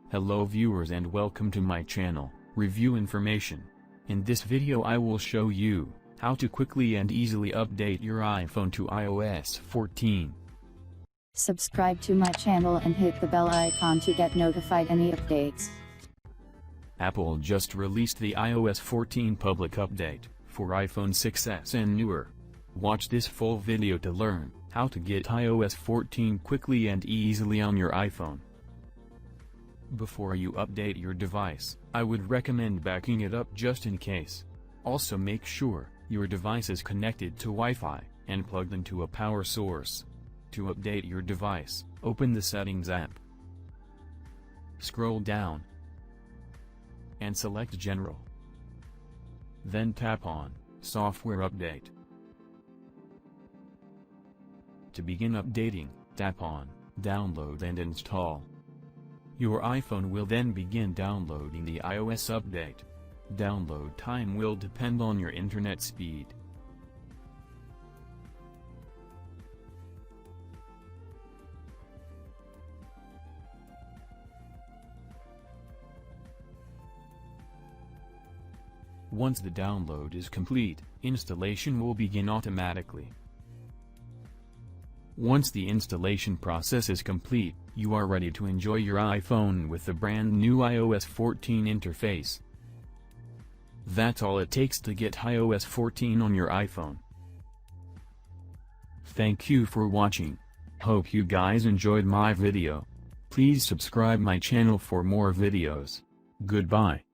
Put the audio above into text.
Hello viewers and welcome to my channel, Review Information. In this video I will show you how to quickly and easily update your iPhone to iOS 14. Subscribe to my channel and hit the bell icon to get notified any updates. Apple just released the iOS 14 public update for iPhone 6s and newer. Watch this full video to learn how to get iOS 14 quickly and easily on your iPhone. Before you update your device, I would recommend backing it up just in case. Also make sure your device is connected to Wi-Fi and plugged into a power source. To update your device, open the Settings app. Scroll down and select General. Then tap on Software Update. To begin updating, tap on Download and Install. Your iPhone will then begin downloading the iOS update. Download time will depend on your internet speed. Once the download is complete, installation will begin automatically. Once the installation process is complete, you are ready to enjoy your iPhone with the brand new iOS 14 interface. That's all it takes to get iOS 14 on your iPhone. Thank you for watching. Hope you guys enjoyed my video. Please subscribe my channel for more videos. Goodbye.